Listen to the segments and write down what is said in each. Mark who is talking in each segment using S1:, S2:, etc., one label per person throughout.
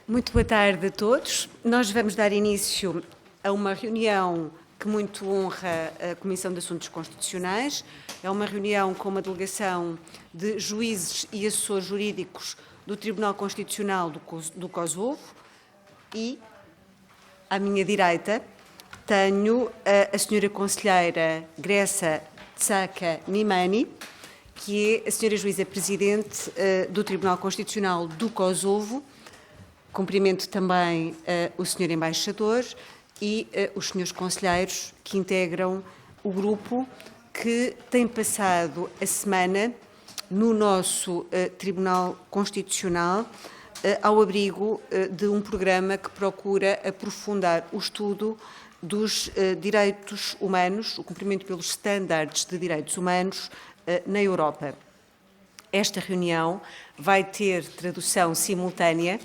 S1: Muito boa tarde a todos. Nós vamos dar início a uma reunião que muito honra a Comissão de Assuntos Constitucionais. É uma reunião com uma delegação de juízes e assessores jurídicos do Tribunal Constitucional do Kosovo e, à minha direita, tenho a senhora conselheira Gresa Tsaka Nimani, que é a senhora juíza presidente do Tribunal Constitucional do Kosovo. Cumprimento também o senhor embaixador e os senhores conselheiros que integram o grupo que tem passado a semana no nosso Tribunal Constitucional ao abrigo de um programa que procura aprofundar o estudo dos direitos humanos, o cumprimento pelos estándares de direitos humanos na Europa. Esta reunião vai ter tradução simultânea,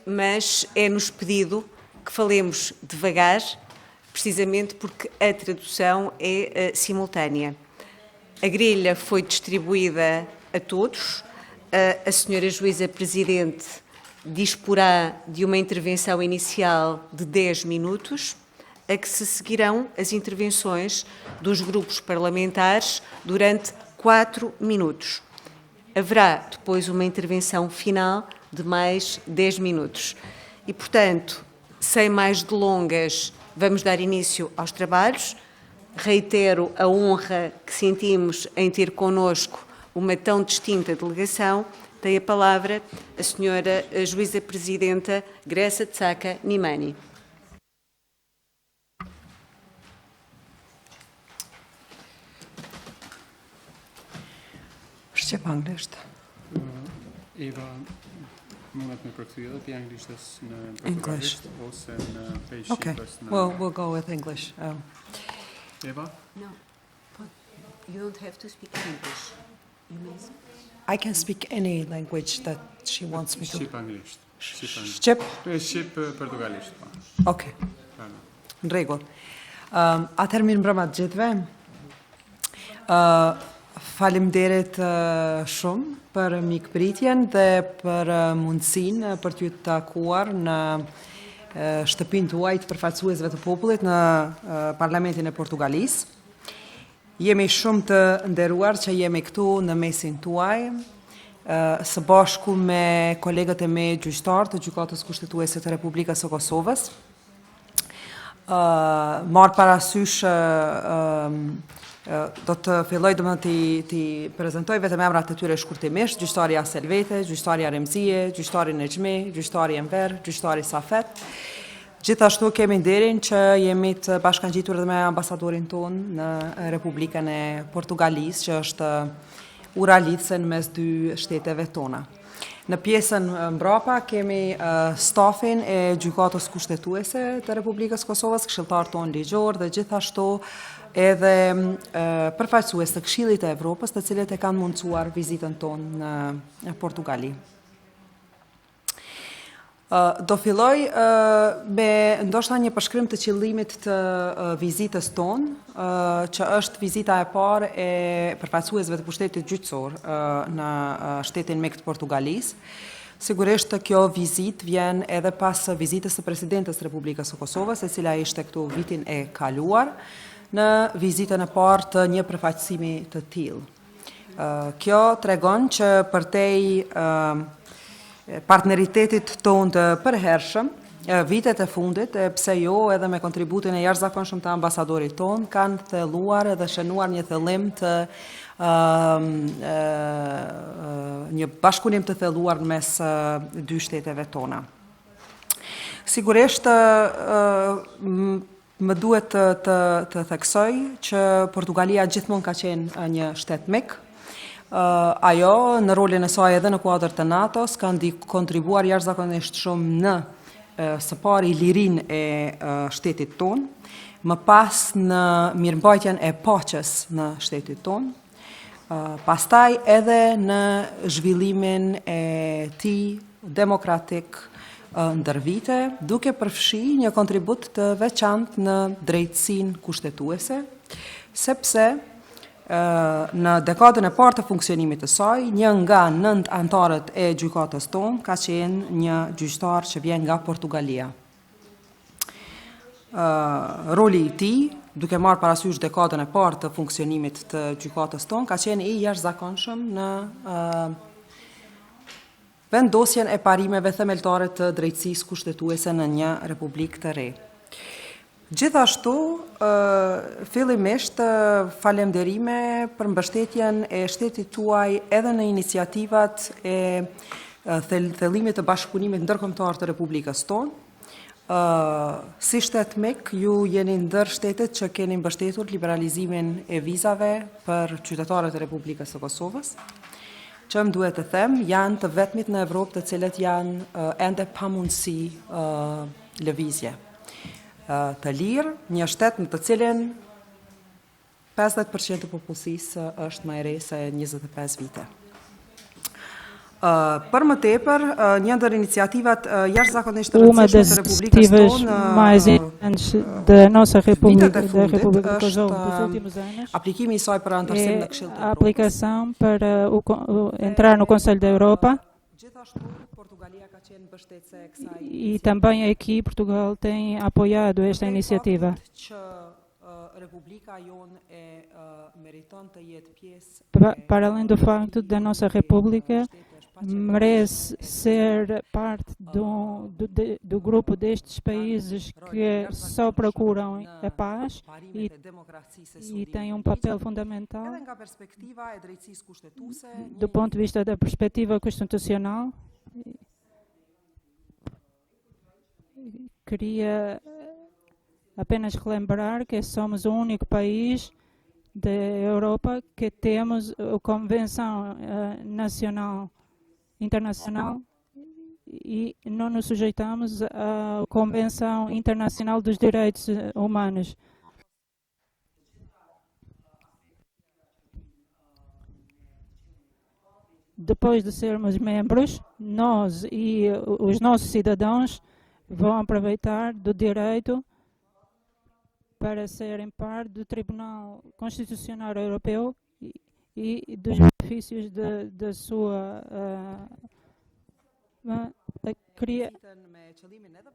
S1: mas é-nos pedido que falemos devagar, precisamente porque a tradução é simultânea. A grelha foi distribuída a todos. A senhora juíza presidente disporá de uma intervenção inicial de 10 minutos, a que se seguirão as intervenções dos grupos parlamentares durante 4 minutos. Haverá depois uma intervenção final de mais 10 minutos. E, portanto, sem mais delongas, vamos dar início aos trabalhos. Reitero a honra que sentimos em ter connosco uma tão distinta delegação. Tem a palavra a senhora juíza presidenta Gresa Tsaka Nimani.
S2: Eva, många med profiler i English
S3: English.
S2: och sen page
S3: Okay, well, we'll go with English.
S2: Eva?
S1: No, but you don't have to speak English. You may speak.
S3: I can speak any language that she wants me to.
S2: Shqip anglisht.
S3: Shqip?
S2: Shqip portugalisht.
S3: Okay. Në rregull. Atëherë mirë mbrëma të gjithëve. Faleminderit shumë për mikpritjen dhe për mundësinë për t'ju takuar në shtëpinë tuaj të përfaqësuesve të popullit në Parlamentin e Portugalisë. Jemi shumë të nderuar që jemi këtu në mesin tuaj, së bashku me kolegët e me gjyqtar të Gjykatës Kushtetuese të Republikës së Kosovës. Marr parasysh do të filloj t'i prezentoj vetëm emrat e tyre shkurtimisht: gjyqtari Aselvete, gjyqtari Remzie, gjyqtari Nexhmi, gjyqtari Enver, gjyqtari Safet. Gjithashtu kemi nderin që jemi të bashkangjitur edhe me ambasadorin ton në Republikën e Portugalisë, që është ura lidhëse në mes dy shteteve tona. Në pjesën mbrapa kemi stafin e Gjykatës Kushtetuese të Republikës Kosovës, këshilltar ton ligjor dhe gjithashtu edhe përfaqësues të Këshillit të Evropës, të cilët e kanë mundsuar vizitën tonë në Portugali. Do filloj me ndoshta një përshkrim të qëllimit të vizitës tonë, që është vizita e parë e përfaqësuesve të pushtetit gjyqësor në shtetin mik të Portugalisë. Sigurisht kjo vizitë vjen edhe pas vizitës së presidentes të Republikës së Kosovës, e cila ishte këtu vitin e kaluar, në vizitën e parë të një përfaqësimi të tillë. Kjo tregon që përtej partneritetit tonë të përhershëm, vitet e fundit, pse jo edhe me kontributin e jashtëzakonshëm të ambasadorit tonë, kanë thelluar edhe shënuar një thellim të një bashkëpunim të thelluar mes dy shteteve tona. Sigurisht më duhet të theksoj që Portugalia gjithmonë ka qenë një shtet mik. Ajo, në rolin e saj edhe në kuadër të NATO-s, kanë kontribuar jashtëzakonisht shumë në së pari lirinë e shtetit tonë, më pas në mirëmbajtjen e paqes në shtetit tonë, pastaj edhe në zhvillimin e tij demokratik ndër vite, duke përfshi një kontribut të veçantë në drejtësinë kushtetuese, sepse Në dekadën e parë të funksionimit të saj, një nga 9 anëtarët e gjykatës tonë ka qenë një gjyqtar që vjen nga Portugalia. Roli i tij, duke marrë parasysh dekadën e parë të funksionimit të gjykatës tonë, ka qenë i jashtëzakonshëm në vendosjen e parimeve themeltare të drejtësisë kushtetuese në një republikë të re. Gjithashtu, fillimisht falemnderime për mbështetjen e shtetit tuaj edhe në iniciativat e thellimit të bashkëpunimit ndërkombëtar të Republikës tonë. Si shtet MEK, ju jeni ndër shtetet që keni mbështetur liberalizimin e vizave për qytetarët e Republikës së Kosovës, që më duhet të them, janë të vetmit në Evropë të cilët janë ende pamundësi lëvizje të lirë, një shtet në të cilin 50% të popullsisë është më e re se 25 vite. Për më tepër, një ndër iniciativat jashtëzakonisht të rëndësishme të Republikës tonë
S4: da nossa República,
S3: vitet e
S4: da República
S3: fundit
S4: de Kosovo dos
S3: është
S4: últimos anos
S3: aplikimi i saj për anëtarësim në Këshill të
S4: a
S3: Evropës.
S4: aplicação para entrar no Conselho da Europa
S3: Gjithashtu, Portugalia ka qenë mbështetëse e kësaj
S4: e também aqui Portugal tem apoiado esta iniciativa.
S3: që Republika jonë e meriton të jetë pjesë
S4: Para além do facto da nossa República merece ser parte do grupo destes países que só procuram a paz
S3: parimet e demokracisë së
S4: e tem papel fundamental
S3: edhe nga perspektiva e drejtësisë kushtetuese,
S4: do ponto de vista da perspectiva constitucional. Queria apenas relembrar que somos o único país da Europa que temos a Convenção Nacional Internacional e não nos sujeitamos à Convenção Internacional dos Direitos Humanos. Depois de sermos membros, nós e os nossos cidadãos vão aproveitar do direito para serem parte do Tribunal Constitucional Europeu e dos benefícios da sua queria
S3: me qëllimin edhe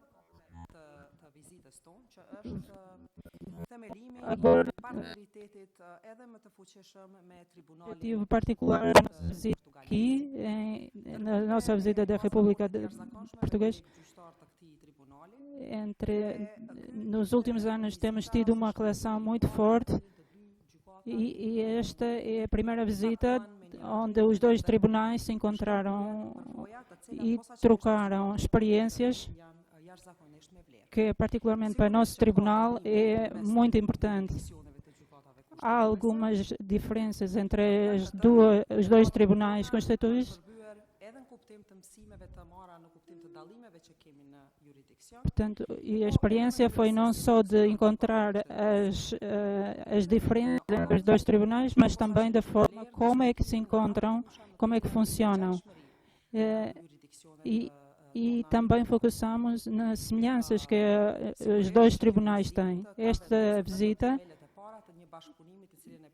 S3: të vizitës tonë, që është themelimi i
S4: Agora-
S3: partneritetit edhe më të fuqishëm me tribunalin
S4: objetivo particular da nossa visita aqui, na nossa visita da República Portuguesa.
S3: gjyqtar të këtij tribunali.
S4: Nos últimos anos temos tido uma relação muito forte e esta é a primeira visita onde os dois tribunais se encontraram e trocaram experiências
S3: Janë jashtëzakonisht me vlerë.
S4: que particularmente para o nosso tribunal é muito importante. Há algumas diferenças entre os dois tribunais constituídos.
S3: Përbyer edhe në kuptim të mësimeve të marra në kuptim të dallimeve që kemi në jurisdiksion.
S4: Portanto, e a experiência foi não só de encontrar as diferenças entre os dois tribunais, mas também da forma como é que se encontram, como é que funcionam. E também focusamos nas semelhanças que os dois tribunais têm. Esta visita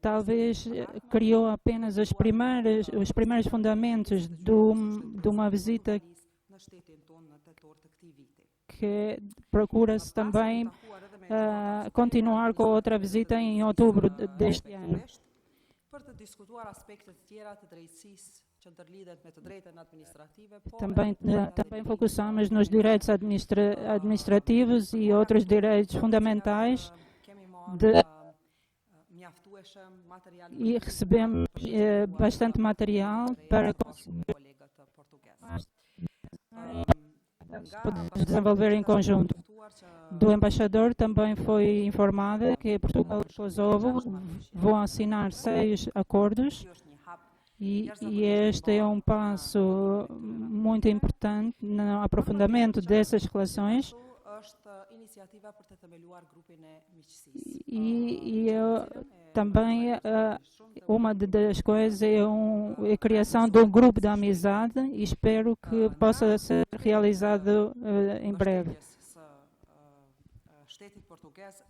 S4: talvez criou apenas os primeiros fundamentos de uma visita
S3: Në shtetin tonë në tetor të këtij viti.
S4: que procura-se também continuar com outra visita em outubro deste ano.
S3: Për të diskutuar aspektet të tjera të drejtësisë që ndërlidhet me të drejtën administrative, po
S4: Também focusamos nos direitos administrativos e outros direitos fundamentais
S3: kemi marrë
S4: de-
S3: mjaftueshëm material
S4: e recebemos bastante material para
S3: kolegët portugesë.
S4: podemos desenvolver em conjunto. Do embaixador também foi informada que Portugal e Kosovo vão assinar 6 acordos e este é um passo muito importante no aprofundamento dessas relações
S3: Është iniciativa për të themeluar grupin e miqësisë.
S4: e também uma das coisas é a criação de um grupo de amizade e espero que possa ser realizado em breve.
S3: Shtetit portugez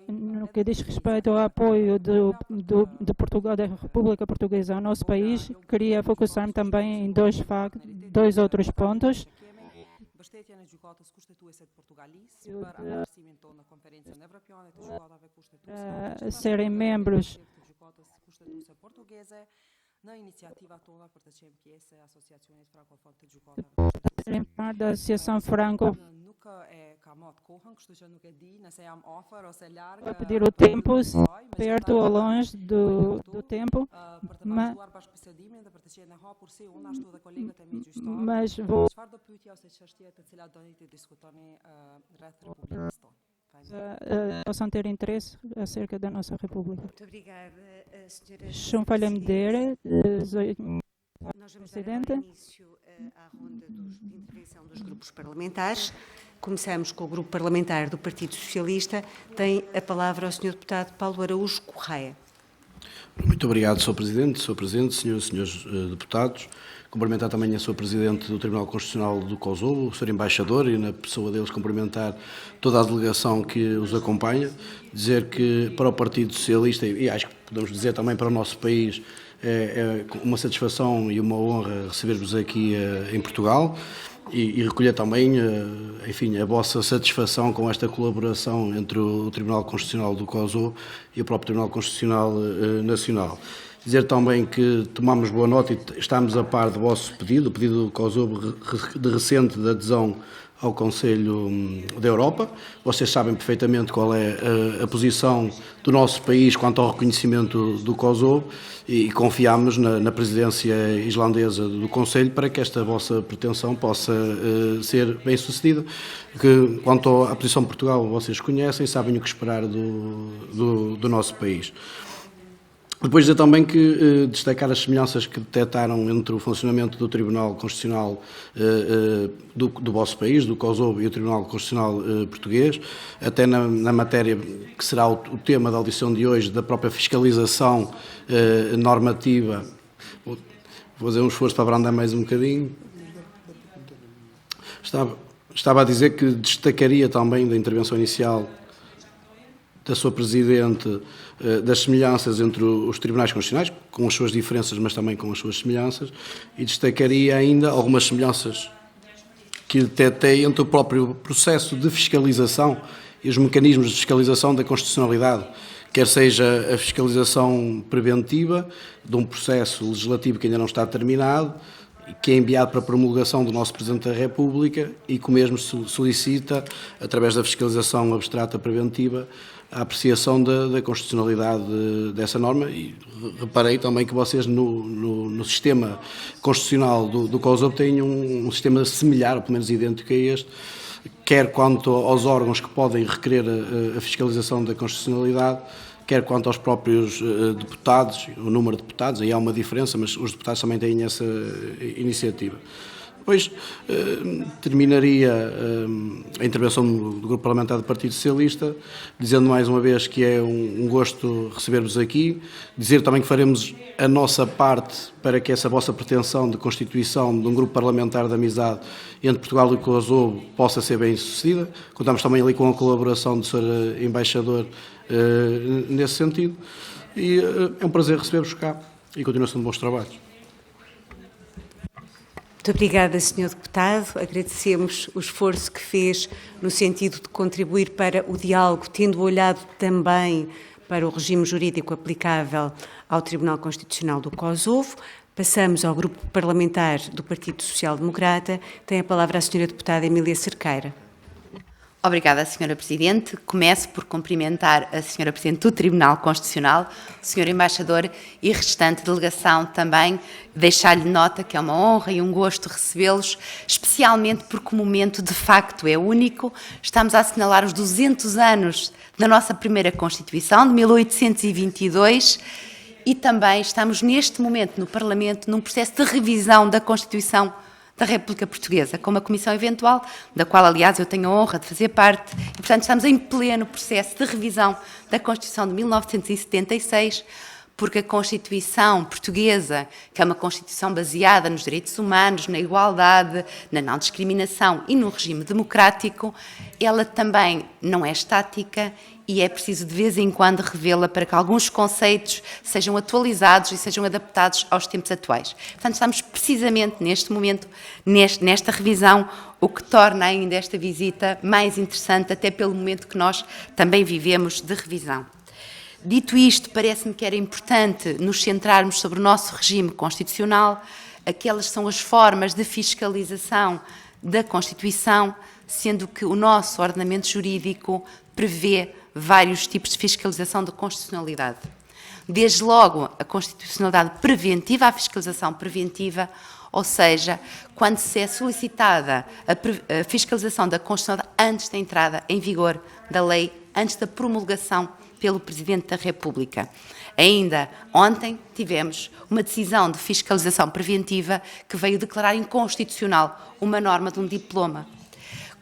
S4: No que diz respeito ao apoio de Portugal, da República Portuguesa ao nosso país, queria focar-me também em dois outros pontos. Serem membros da Associação Franco a pedir o tempo perto ou longe do tempo, mas vou possam ter interesse acerca da nossa República.
S1: Muito obrigada, senhora
S4: Presidente.
S1: Nós vamos dar início à ronda de intervenção dos grupos parlamentares. Começamos com o grupo parlamentar do Partido Socialista. Tem a palavra o senhor deputado Paulo Araújo Correia.
S5: Muito obrigado, Sr. Presidente, senhores deputados. Cumprimentar também a Sra. Presidente do Tribunal Constitucional do Kosovo, o Sr. Embaixador, e na pessoa deles cumprimentar toda a delegação que os acompanha. Dizer que para o Partido Socialista, e acho que podemos dizer também para o nosso país, é uma satisfação e uma honra receber-vos aqui em Portugal e recolher também, enfim, a vossa satisfação com esta colaboração entre o Tribunal Constitucional do Kosovo e o próprio Tribunal Constitucional Nacional. Dizer também que tomamos boa nota e estamos a par do vosso pedido, o pedido do Kosovo de recente de adesão ao Conselho da Europa. Vocês sabem perfeitamente qual é a posição do nosso país quanto ao reconhecimento do Kosovo e confiamos na presidência islandesa do Conselho para que esta vossa pretensão possa ser bem sucedida. Que, quanto à posição de Portugal, vocês conhecem, sabem o que esperar do nosso país. Depois dizer também que destacar as semelhanças que detectaram entre o funcionamento do Tribunal Constitucional do vosso país, do Kosovo, e o Tribunal Constitucional português, até na matéria que será o tema da audição de hoje, da própria fiscalização normativa. Vou fazer um esforço para abrandar mais um bocadinho. Estava a dizer que destacaria também da intervenção inicial da Sra. Presidente, das semelhanças entre os tribunais constitucionais, com as suas diferenças, mas também com as suas semelhanças, e destacaria ainda algumas semelhanças que detectei entre o próprio processo de fiscalização e os mecanismos de fiscalização da constitucionalidade, quer seja a fiscalização preventiva de um processo legislativo que ainda não está terminado, que é enviado para promulgação do nosso Presidente da República e que o mesmo solicita, através da fiscalização abstrata preventiva, a apreciação da constitucionalidade dessa norma. E reparei também que vocês no sistema constitucional do Kosovo têm um sistema similar, ou pelo menos idêntico a este, quer quanto aos órgãos que podem requerer a fiscalização da constitucionalidade, quer quanto aos próprios deputados, o número de deputados, aí há uma diferença, mas os deputados também têm essa iniciativa. Depois terminaria a intervenção do Grupo Parlamentar do Partido Socialista, dizendo mais uma vez que é um gosto receber-vos aqui, dizer também que faremos a nossa parte para que essa vossa pretensão de constituição de um grupo parlamentar de amizade entre Portugal e Kosovo possa ser bem sucedida. Contamos também ali com a colaboração do Sr. Embaixador nesse sentido. E é um prazer receber-vos cá e continuação de bons trabalhos.
S1: Muito obrigada, Sr. Deputado. Agradecemos o esforço que fez no sentido de contribuir para o diálogo, tendo olhado também para o regime jurídico aplicável ao Tribunal Constitucional do Kosovo. Passamos ao grupo parlamentar do Partido Social Democrata. Tem a palavra a Sra. Deputada Emília Cerqueira.
S6: Obrigada, Sra. Presidente. Começo por cumprimentar a Sra. Presidente do Tribunal Constitucional, o Sr. Embaixador e restante delegação também. Deixar-lhe nota que é uma honra e um gosto recebê-los, especialmente porque o momento de facto é único. Estamos a assinalar os 200 anos da nossa primeira Constituição, de 1822, e também estamos neste momento no Parlamento num processo de revisão da Constituição da República Portuguesa, com uma comissão eventual, da qual, aliás, eu tenho a honra de fazer parte, e, portanto, estamos em pleno processo de revisão da Constituição de 1976, porque a Constituição portuguesa, que é uma Constituição baseada nos direitos humanos, na igualdade, na não discriminação e no regime democrático, ela também não é estática e é preciso de vez em quando revê-la para que alguns conceitos sejam atualizados e sejam adaptados aos tempos atuais. Portanto, estamos precisamente neste momento, nesta revisão, o que torna ainda esta visita mais interessante, até pelo momento que nós também vivemos de revisão. Dito isto, parece-me que era importante nos centrarmos sobre o nosso regime constitucional, aquelas são as formas de fiscalização da Constituição, sendo que o nosso ordenamento jurídico prevê vários tipos de fiscalização da constitucionalidade. Desde logo, a constitucionalidade preventiva, a fiscalização preventiva, ou seja, quando se é solicitada a fiscalização da constitucionalidade antes da entrada em vigor da lei, antes da promulgação pelo Presidente da República. Ainda ontem tivemos uma decisão de fiscalização preventiva que veio declarar inconstitucional uma norma de um diploma.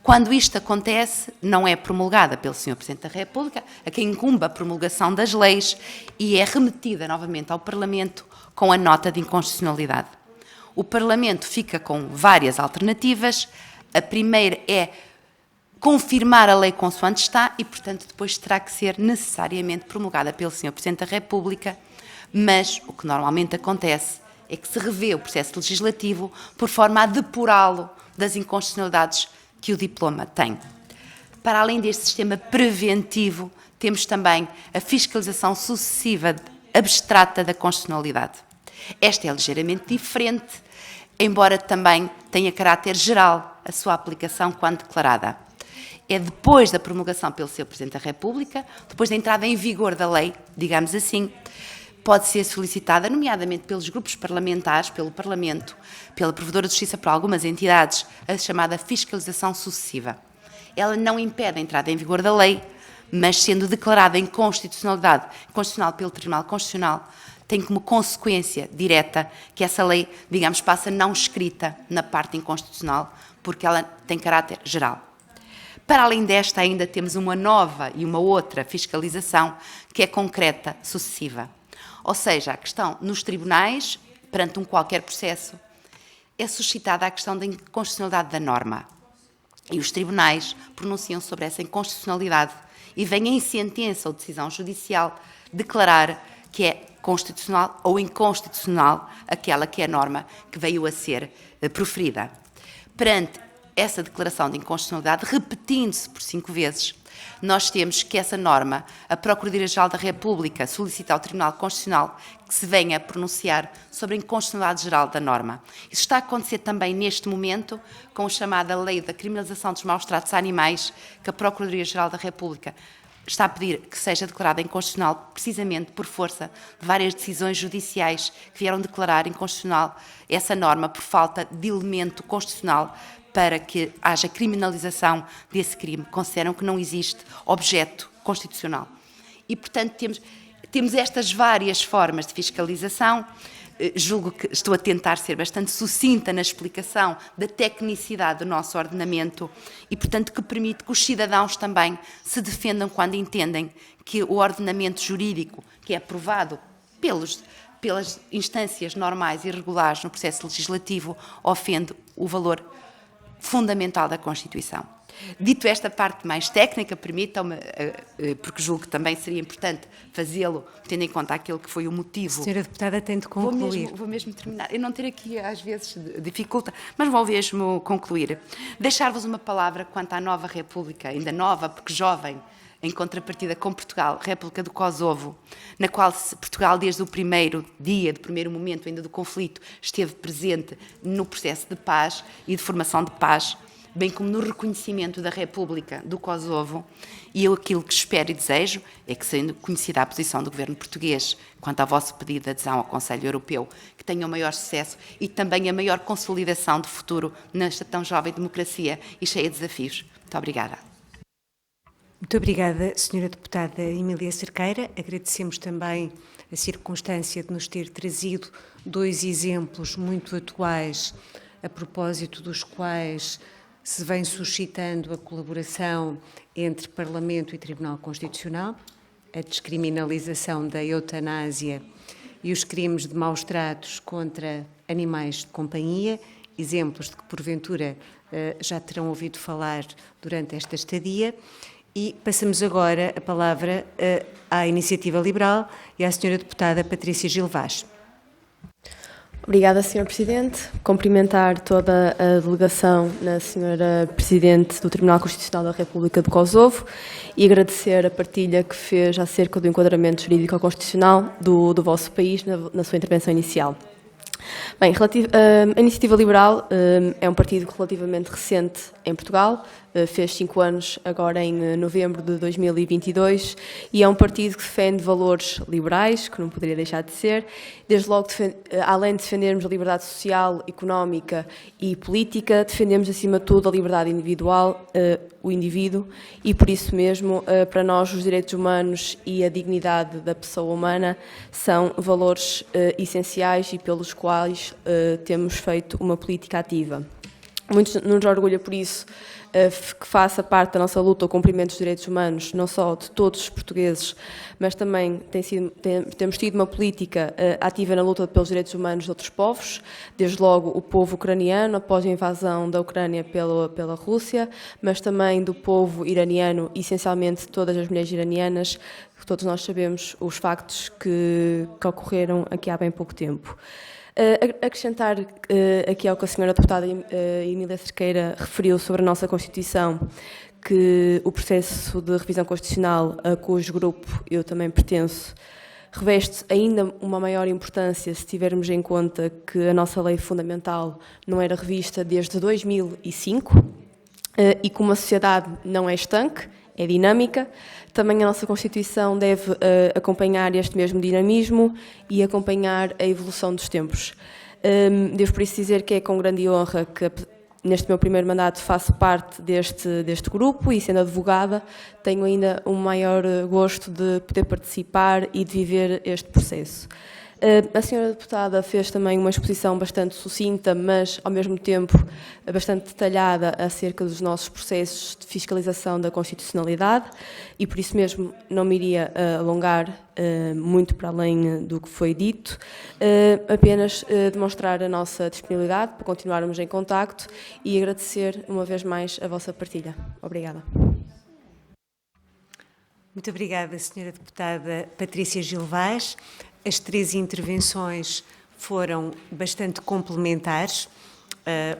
S6: Quando isto acontece, não é promulgada pelo Sr. Presidente da República, a quem incumbe a promulgação das leis e é remetida novamente ao Parlamento com a nota de inconstitucionalidade. O Parlamento fica com várias alternativas. A primeira é confirmar a lei consoante está e, portanto, depois terá que ser necessariamente promulgada pelo Sr. Presidente da República, mas o que normalmente acontece é que se revê o processo legislativo por forma a depurá-lo das inconstitucionalidades que o diploma tem. Para além deste sistema preventivo, temos também a fiscalização sucessiva abstrata da constitucionalidade. Esta é ligeiramente diferente, embora também tenha caráter geral a sua aplicação quando declarada. É depois da promulgação pelo Sr. Presidente da República, depois da entrada em vigor da lei, digamos assim, pode ser solicitada, nomeadamente pelos grupos parlamentares, pelo Parlamento, pela Provedora de Justiça, por algumas entidades, a chamada fiscalização sucessiva. Ela não impede a entrada em vigor da lei, mas sendo declarada inconstitucional pelo Tribunal Constitucional, tem como consequência direta que essa lei, digamos, passa não escrita na parte inconstitucional, porque ela tem caráter geral. Para além desta, ainda temos uma nova e uma outra fiscalização, que é concreta, sucessiva. Ou seja, a questão nos tribunais, perante qualquer processo, é suscitada a questão da inconstitucionalidade da norma. E os tribunais pronunciam sobre essa inconstitucionalidade e vêm em sentença ou decisão judicial declarar que é constitucional ou inconstitucional aquela que é a norma que veio a ser proferida. Perante essa declaração de inconstitucionalidade, repetindo-se por 5 vezes, nós temos que essa norma, a Procuradoria-Geral da República solicita ao Tribunal Constitucional que se venha a pronunciar sobre a inconstitucionalidade geral da norma. Isso está a acontecer também neste momento com a chamada Lei da Criminalização dos Maus-Tratos a Animais, que a Procuradoria-Geral da República está a pedir que seja declarada inconstitucional precisamente por força de várias decisões judiciais que vieram declarar inconstitucional essa norma por falta de elemento constitucional para que haja criminalização desse crime. Consideram que não existe objeto constitucional. E, portanto, temos estas várias formas de fiscalização. Julgo que estou a tentar ser bastante sucinta na explicação da tecnicidade do nosso ordenamento e, portanto, que permite que os cidadãos também se defendam quando entendem que o ordenamento jurídico, que é aprovado pelas instâncias normais e regulares no processo legislativo, ofende o valor fundamental da Constituição. Dito esta parte mais técnica, permitam-me, porque julgo que também seria importante fazê-lo, tendo em conta aquele que foi o motivo.
S1: Senhora Deputada, tem de concluir.
S6: Vou mesmo terminar. Eu não ter aqui, às vezes, dificulta, mas vou mesmo concluir. Deixar-vos uma palavra quanto à nova República, ainda nova, porque jovem, em contrapartida com Portugal, República do Kosovo, na qual Portugal, desde o primeiro dia, do primeiro momento ainda do conflito, esteve presente no processo de paz e de formação de paz, bem como no reconhecimento da República do Kosovo. E eu aquilo que espero e desejo é que, sendo conhecida a posição do governo português quanto ao vosso pedido de adesão ao Conselho Europeu, que tenha o maior sucesso e também a maior consolidação de futuro nesta tão jovem democracia e cheia de desafios. Muito obrigada.
S1: Muito obrigada, Sra. Deputada Emília Cerqueira. Agradecemos também a circunstância de nos ter trazido 2 exemplos muito atuais, a propósito dos quais se vem suscitando a colaboração entre Parlamento e Tribunal Constitucional. a descriminalização da eutanásia e os crimes de maus tratos contra animais de companhia, exemplos de que porventura já terão ouvido falar durante esta estadia. E passamos agora a palavra à Iniciativa Liberal e à Sra. Deputada Patrícia Gil Vaz.
S7: Obrigada, Sr. Presidente. Cumprimentar toda a delegação na Sra. Presidente do Tribunal Constitucional da República de Kosovo e agradecer a partilha que fez acerca do enquadramento jurídico-constitucional do vosso país na sua intervenção inicial. Bem, a Iniciativa Liberal é um partido relativamente recente em Portugal, fez 5 anos agora em novembro de 2022 e é um partido que defende valores liberais, que não poderia deixar de ser, desde logo, além de defendermos a liberdade social, económica e política, defendemos acima de tudo a liberdade individual, o indivíduo, e por isso mesmo, para nós, os direitos humanos e a dignidade da pessoa humana são valores essenciais e pelos quais temos feito uma política ativa. Muito nos orgulha, por isso, que faça parte da nossa luta o cumprimento dos direitos humanos, não só de todos os portugueses, mas também temos tido uma política ativa na luta pelos direitos humanos de outros povos, desde logo o povo ucraniano, após a invasão da Ucrânia pela Rússia, mas também do povo iraniano, essencialmente todas as mulheres iranianas, que todos nós sabemos os factos que ocorreram aqui há bem pouco tempo. Acrescentar aqui ao que a Sra. Deputada Emília Cerqueira referiu sobre a nossa Constituição, que o processo de revisão constitucional a cujo grupo eu também pertenço reveste ainda uma maior importância se tivermos em conta que a nossa lei fundamental não era revista desde 2005 e como a sociedade não é estanque, é dinâmica, também a nossa Constituição deve acompanhar este mesmo dinamismo e acompanhar a evolução dos tempos. Devo por isso dizer que é com grande honra que neste meu primeiro mandato faço parte deste grupo e, sendo advogada, tenho ainda um maior gosto de poder participar e de viver este processo. A Sra. Deputada fez também uma exposição bastante sucinta, mas ao mesmo tempo bastante detalhada acerca dos nossos processos de fiscalização da constitucionalidade e por isso mesmo não me iria alongar muito para além do que foi dito, apenas demonstrar a nossa disponibilidade para continuarmos em contacto e agradecer uma vez mais a vossa partilha. Obrigada.
S1: Muito obrigada, Sra. Deputada Patrícia Gil Vaz. As 3 intervenções foram bastante complementares,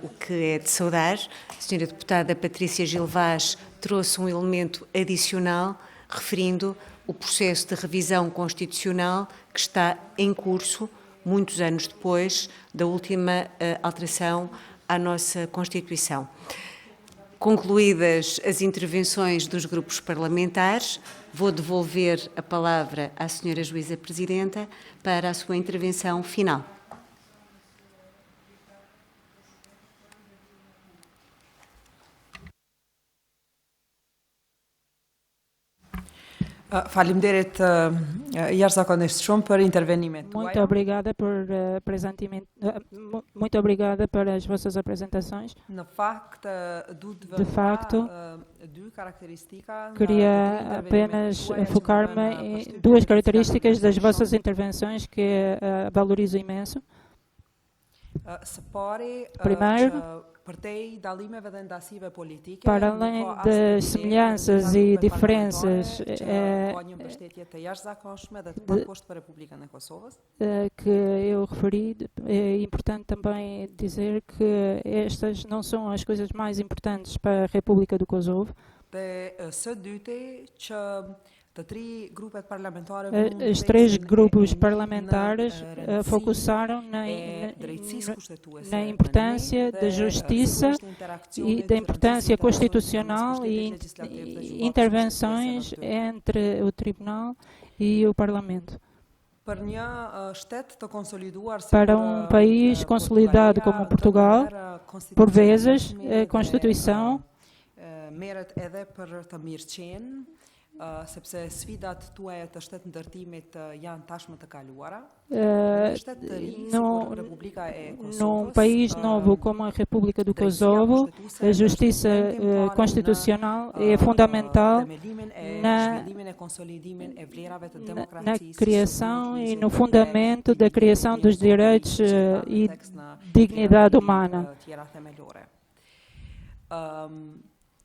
S1: o que é de saudar. A Sra. Deputada Patrícia Gil Vaz trouxe um elemento adicional, referindo o processo de revisão constitucional que está em curso, muitos anos depois da última alteração à nossa Constituição. Concluídas as intervenções dos grupos parlamentares, vou devolver a palavra à Sra. Juíza Presidenta para a sua intervenção final.
S3: Faleminderit jashtëzakonisht shumë për intervenimet tuaja.
S4: Muito obrigada por muito obrigada por as vossas apresentações.
S3: Në fakt, duhet
S4: De facto,
S3: 2 caracteristika.
S4: Queria apenas focar-me em 2 características das vossas intervenções que valorizo imenso. Primeiro, para além das semelhanças e diferenças que eu referi, é importante também dizer que estas não são as coisas mais importantes para a República do Kosovo. Os 3 grupos parlamentares focusaram na importância da justiça e da importância constitucional e intervenções entre o Tribunal e o Parlamento. Para um país consolidado como Portugal, por vezes, a Constituição
S3: sepse sfidat tuaja të shtetë ndërtimit janë tashmë të kaluara.
S4: Num país novo como a República do Kosovo, a justiça constitucional é fundamental na criação e no fundamento da criação dos direitos e dignidade humana.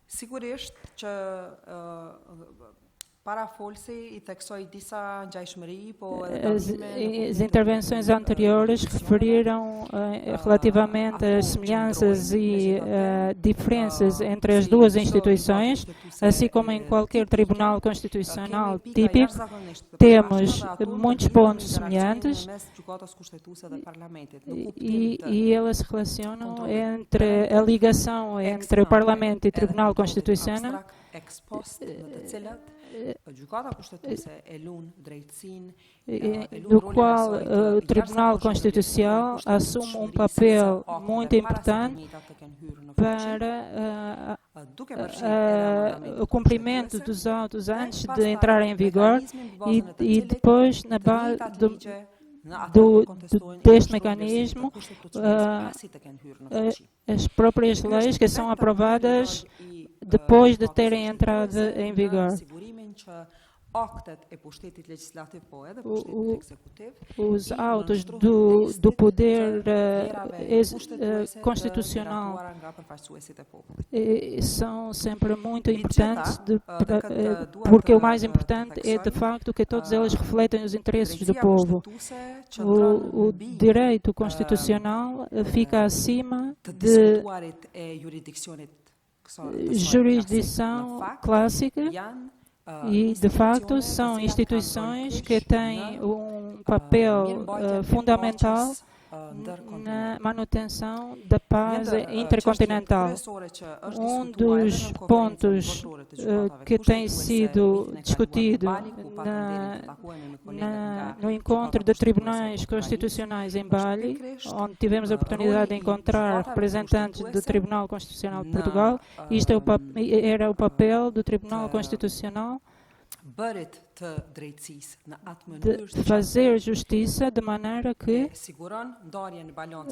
S3: Sigurisht që parafolsi I theksoi disa ngjajshmëri, po
S4: As intervenções anteriores referiram relativamente às semelhanças e diferenças entre as duas instituições, assim como em qualquer tribunal constitucional típico, temos muitos pontos semelhantes e elas se relacionam entre a ligação entre o Parlamento e o Tribunal Constitucional, do qual o Tribunal Constitucional assume papel muito importante para o cumprimento dos autos antes de entrar em vigor e depois, na base deste mecanismo, as próprias leis que são aprovadas depois de terem entrado em vigor. Os autos do poder constitucional são sempre muito importantes, porque o mais importante é, de facto, que todos eles refletem os interesses do povo. O direito constitucional fica acima de jurisdição clássica e, de facto, são instituições que têm papel fundamental na manutenção da paz intercontinental. Dos pontos que tem sido discutido no encontro de tribunais constitucionais em Bali, onde tivemos a oportunidade de encontrar representantes do Tribunal Constitucional de Portugal, isto era o papel do Tribunal Constitucional de fazer justiça de maneira que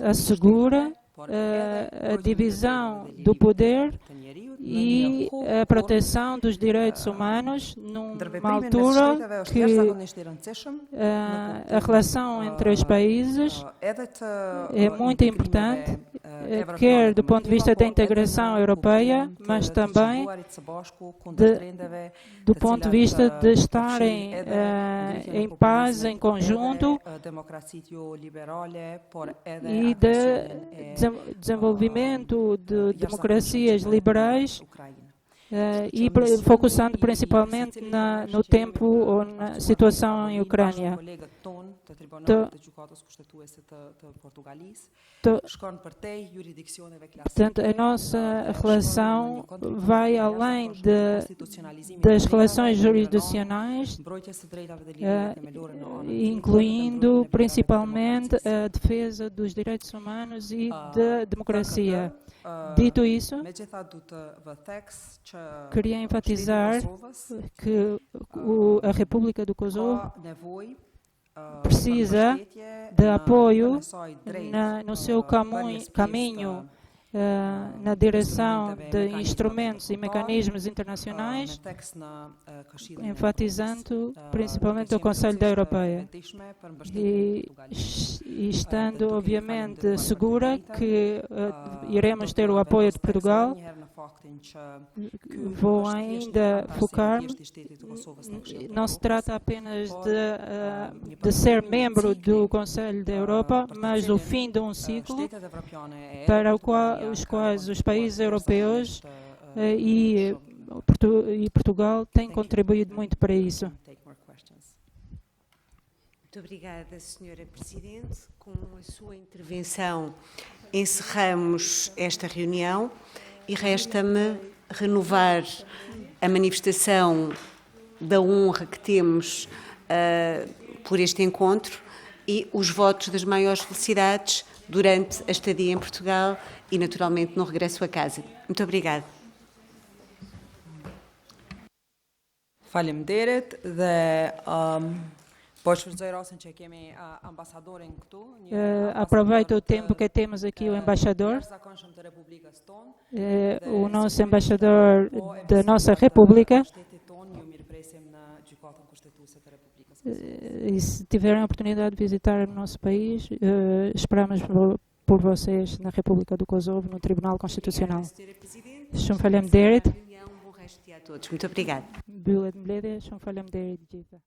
S4: assegura a divisão do poder e a proteção dos direitos humanos numa altura que a relação entre os países é muito importante, quer do ponto de vista da integração europeia, mas também do ponto de vista de estarem em paz, em conjunto, e de desenvolvimento de democracias liberais e focusando principalmente no tempo ou na situação em Ucrânia. Portanto, a nossa relação vai além das relações jurisdicionais, incluindo principalmente a defesa dos direitos humanos e da democracia. Dito isso, queria enfatizar que a República do Kosovo precisa de apoio no seu caminho na direção de instrumentos e mecanismos internacionais, enfatizando principalmente o Conselho da Europeia e estando obviamente segura que iremos ter o apoio de Portugal. Vou ainda focar-me, não se trata apenas de ser membro do Conselho da Europa, mas do fim de um ciclo para os quais os países europeus e Portugal têm contribuído muito para isso.
S1: Muito obrigada, Sra. Presidente. Com a sua intervenção encerramos esta reunião e resta-me renovar a manifestação da honra que temos por este encontro e os votos das maiores felicidades durante a estadia em Portugal e, naturalmente, no regresso a casa. Muito obrigada.
S3: Faleminderit dhe po shfrytëzoj rastin që kemi ambasadorin këtu,
S4: Aproveito o tempo que temos aqui o embaixador,
S3: zakonshëm të Republikës tonë.
S4: o nosso embaixador da nossa República.
S3: Shtetit tonë ju mirëpresim në gjykatën kushtetuese të Republikës.
S4: E se tiverem a oportunidade de visitar o nosso país, esperamos por vocês na República do Kosovo, no Tribunal Constitucional.
S1: Senhora Presidente,
S4: Shumë faleminderit.
S1: reunião, um bom resto de dia a todos. Muito obrigada.
S4: Mbyllet mbledhja, shumë faleminderit gjithëve.